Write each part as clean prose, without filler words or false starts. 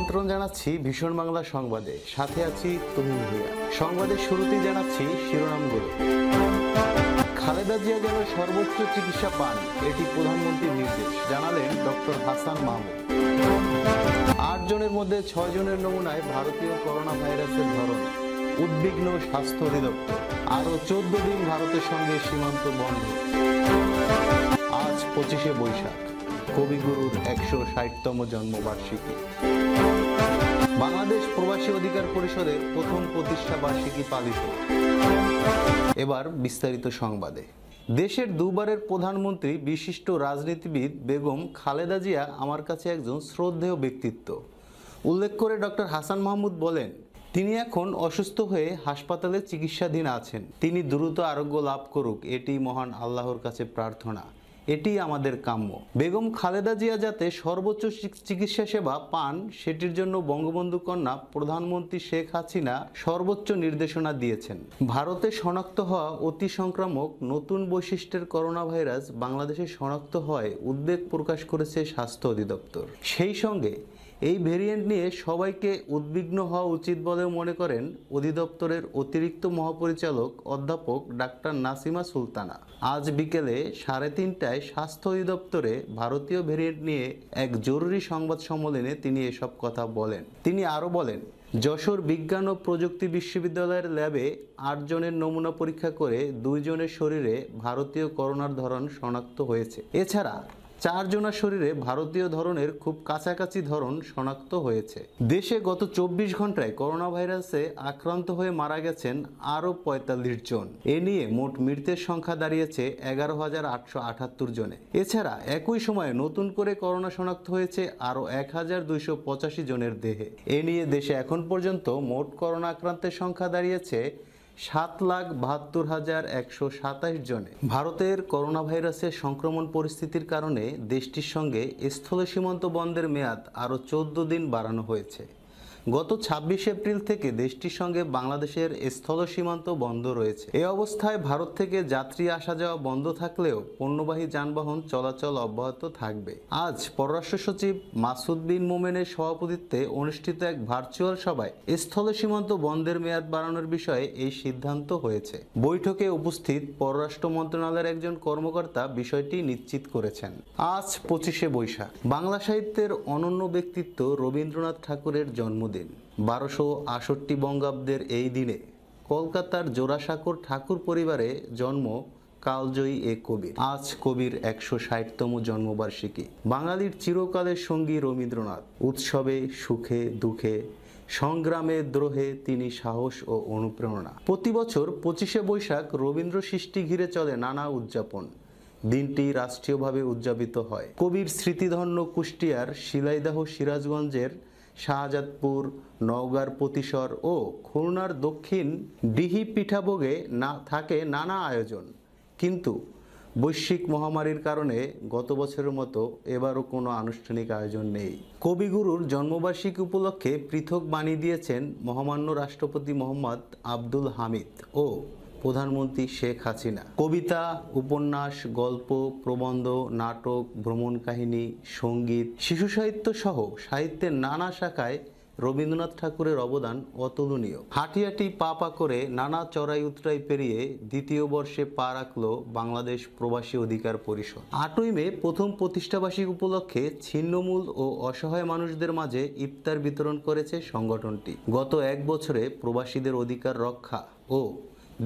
আমন্ত্রণ জানাচ্ছি ভীষণ বাংলা সংবাদে, সাথে আছি তুমিন ভূঁইয়া। সংবাদের শুরুতেই জানাচ্ছি শিরোনামগুলো। খালেদা জিয়া যেন সর্বোচ্চ চিকিৎসা পান, এটি প্রধানমন্ত্রীর নির্দেশ, জানালেন ডক্টর হাসান মাহমুদ। 8 জনের মধ্যে 6 জনের নমুনায় ভারতীয় করোনা ভাইরাসের ধরন, উদ্বিগ্ন স্বাস্থ্য অধিদপ্তর। আরও 14 দিন ভারতের সঙ্গে সীমান্ত বন্ধ। আজ 25শে বৈশাখ, কবিগুরুর 160তম জন্মবার্ষিকী। বাংলাদেশ প্রবাসী অধিকার পরিষদের প্রথম প্রতিষ্ঠা বার্ষিকী পালিত। এবার বিস্তারিত সংবাদে। দেশের দুবারের প্রধানমন্ত্রী বিশিষ্ট রাজনীতিবিদ বেগম খালেদা জিয়া আমার কাছে একজন শ্রদ্ধেয় ব্যক্তিত্ব উল্লেখ করে ডক্টর হাসান মাহমুদ বলেন, তিনি এখন অসুস্থ হয়ে হাসপাতালে চিকিৎসাধীন আছেন। তিনি দ্রুত আরোগ্য লাভ করুক, এটি মহান আল্লাহর কাছে প্রার্থনা, এটি আমাদের কাম্য। বেগম খালেদা জিয়া যাতে সর্বোচ্চ চিকিৎসা সেবা পান, সেটির জন্য বঙ্গবন্ধু কন্যা প্রধানমন্ত্রী শেখ হাসিনা সর্বোচ্চ নির্দেশনা দিয়েছেন। ভারতে শনাক্ত হওয়া অতি সংক্রামক নতুন বৈশিষ্ট্যের করোনা ভাইরাস বাংলাদেশে শনাক্ত হওয়ায় উদ্বেগ প্রকাশ করেছে স্বাস্থ্য অধিদপ্তর। সেই সঙ্গে এই ভেরিয়েন্ট নিয়ে সবাইকে উদ্বিগ্ন হওয়া উচিত বলেও মনে করেন অধিদপ্তরের অতিরিক্ত মহাপরিচালক অধ্যাপক ডাক্তার নাসিমা সুলতানা। আজ বিকেলে 3:30টায় স্বাস্থ্য অধিদপ্তরে ভারতীয় ভেরিয়েন্ট নিয়ে এক জরুরি সংবাদ সম্মেলনে তিনি এসব কথা বলেন। তিনি আরও বলেন, যশোর বিজ্ঞান ও প্রযুক্তি বিশ্ববিদ্যালয়ের ল্যাবে 8 জনের নমুনা পরীক্ষা করে 2 জনের শরীরে ভারতীয় করোনার ধরন শনাক্ত হয়েছে। এছাড়া 4 জনের শরীরে ভারতীয় ধরনের খুব কাছাকাছি ধরন শনাক্ত হয়েছে। দেশে গত 24 ঘন্টায় করোনা ভাইরাসে আক্রান্ত হয়ে মারা গেছেন আরও 45 জন। এ নিয়ে মোট মৃতের সংখ্যা দাঁড়িয়েছে 11,878 জনে। এছাড়া একই সময়ে নতুন করে করোনা শনাক্ত হয়েছে আরও 1,285 জনের দেহে। এ নিয়ে দেশে এখন পর্যন্ত মোট করোনা আক্রান্তের সংখ্যা দাঁড়িয়েছে 7,72,127 জনে। ভারতের করোনা ভাইরাসের সংক্রমণ পরিস্থিতির কারণে দেশটির সঙ্গে স্থল সীমান্ত বন্ধের মেয়াদ আরও 14 দিন বাড়ানো হয়েছে। গত 26 এপ্রিল থেকে দেশটির সঙ্গে বাংলাদেশের স্থল সীমান্ত বন্ধ রয়েছে। এই অবস্থায় ভারত থেকে যাত্রী আসা যাওয়া বন্ধ থাকলেও পণ্যবাহী যানবাহন চলাচল অব্যাহত থাকবে। আজ পররাষ্ট্র সচিব মাসুদ বিন মোমেনের সভাপতিত্বে অনুষ্ঠিত এক ভার্চুয়াল সভায় স্থল সীমান্ত বন্ধের মেয়াদ বাড়ানোর বিষয়ে এই সিদ্ধান্ত হয়েছে। বৈঠকে উপস্থিত পররাষ্ট্র মন্ত্রণালয়ের একজন কর্মকর্তা বিষয়টি নিশ্চিত করেছেন। আজ 25শে বৈশাখ, বাংলা সাহিত্যের অনন্য ব্যক্তিত্ব রবীন্দ্রনাথ ঠাকুরের জন্মদিন। 1268 বঙ্গাব্দের এই দিনে কলকাতার জোড়াসাঁকোর ঠাকুর পরিবারে জন্ম কালজয়ী এ কবির। আজ কবির 160তম জন্মবার্ষিকী। বাঙালির চিরকালের সঙ্গী রবীন্দ্রনাথ। উৎসবে, সুখে, দুঃখে, সংগ্রামে, দ্রোহে তিনি সাহস ও অনুপ্রেরণা। প্রতি বছর 25শে বৈশাখ রবীন্দ্র সৃষ্টি ঘিরে চলে নানা উদযাপন। দিনটি রাষ্ট্রীয়ভাবে উদযাপিত হয়। কবির স্মৃতিধন্য কুষ্টিয়ার শিলাইদহ, সিরাজগঞ্জের শাহজাদপুর, নওগাঁর পতিশর ও খুলনার দক্ষিণ ডিহি পিঠাভোগে থাকে নানা আয়োজন। কিন্তু বৈশ্বিক মহামারীর কারণে গত বছরের মতো এবারও কোনো আনুষ্ঠানিক আয়োজন নেই। কবিগুরুর জন্মবার্ষিকী উপলক্ষে পৃথক বাণী দিয়েছেন মহামান্য রাষ্ট্রপতি মোহাম্মদ আব্দুল হামিদ ও প্রধানমন্ত্রী শেখ হাসিনা। কবিতা, উপন্যাস, গল্প, প্রবন্ধ, নাটক, ভ্রমণ কাহিনী, সঙ্গীত, শিশু সাহিত্য সহ সাহিত্যের নানা শাখায় রবীন্দ্রনাথ ঠাকুরের অবদান অতুলনীয়। হাঁটি হাঁটি পা পা করে নানা চড়াই উতরাই পেরিয়ে 2য় বর্ষে পা রাখল বাংলাদেশ প্রবাসী অধিকার পরিষদ। 8ই মে প্রথম প্রতিষ্ঠাবার্ষিকী উপলক্ষে ছিন্নমূল ও অসহায় মানুষদের মাঝে ইফতার বিতরণ করেছে সংগঠনটি। গত 1 বছরে প্রবাসীদের অধিকার রক্ষা ও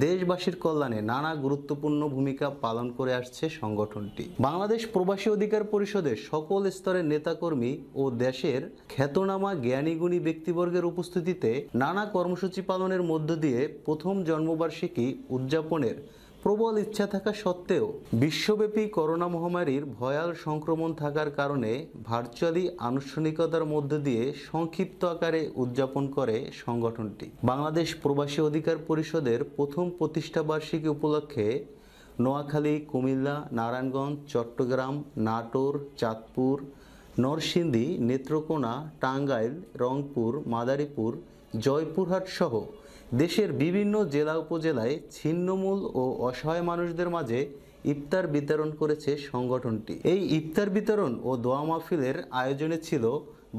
দেশবাসীর কল্যাণে নানা গুরুত্বপূর্ণ ভূমিকা পালন করে আসছে সংগঠনটি। বাংলাদেশ প্রবাসী অধিকার পরিষদের সকল স্তরের নেতাকর্মী ও দেশের খ্যাতনামা জ্ঞানীগুণী ব্যক্তিবর্গের উপস্থিতিতে নানা কর্মসূচি পালনের মধ্য দিয়ে প্রথম জন্মবার্ষিকী উদযাপনের প্রবল ইচ্ছা থাকা সত্ত্বেও বিশ্বব্যাপী করোনা মহামারীর ভয়াল সংক্রমণ থাকার কারণে ভার্চুয়ালি আনুষ্ঠানিকতার মধ্য দিয়ে সংক্ষিপ্ত আকারে উদযাপন করে সংগঠনটি। বাংলাদেশ প্রবাসী অধিকার পরিষদের প্রথম প্রতিষ্ঠা বার্ষিকী উপলক্ষে নোয়াখালী, কুমিল্লা, নারায়ণগঞ্জ, চট্টগ্রাম, নাটোর, চাঁদপুর, নরসিংদী, নেত্রকোনা, টাঙ্গাইল, রংপুর, মাদারীপুর, জয়পুরহাট সহ দেশের বিভিন্ন জেলা উপজেলায় ছিন্নমূল ও অসহায় মানুষদের মাঝে ইফতার বিতরণ করেছে সংগঠনটি। এই ইফতার বিতরণ ও দোয়া মাহফিলের আয়োজনে ছিল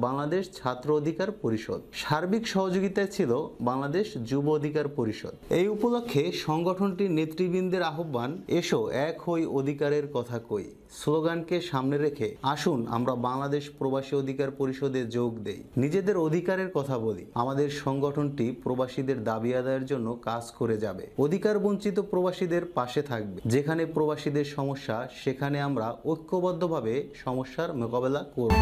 বাংলাদেশ ছাত্র অধিকার পরিষদ। সার্বিক সহযোগিতায় ছিল বাংলাদেশ যুব অধিকার পরিষদ। এই উপলক্ষে সংগঠনটির নেতৃবৃন্দের আহ্বান, এসো এক হই অধিকারের কথা কই স্লোগানকে সামনে রেখে আসুন আমরা বাংলাদেশ প্রবাসী অধিকার পরিষদে যোগ দেই, নিজেদের অধিকারের কথা বলি। আমাদের সংগঠনটি প্রবাসীদের দাবি আদায়ের জন্য কাজ করে যাবে, অধিকার বঞ্চিত প্রবাসীদের পাশে থাকবে। যেখানে প্রবাসীদের সমস্যা সেখানে আমরা ঐক্যবদ্ধভাবে সমস্যার মোকাবেলা করব।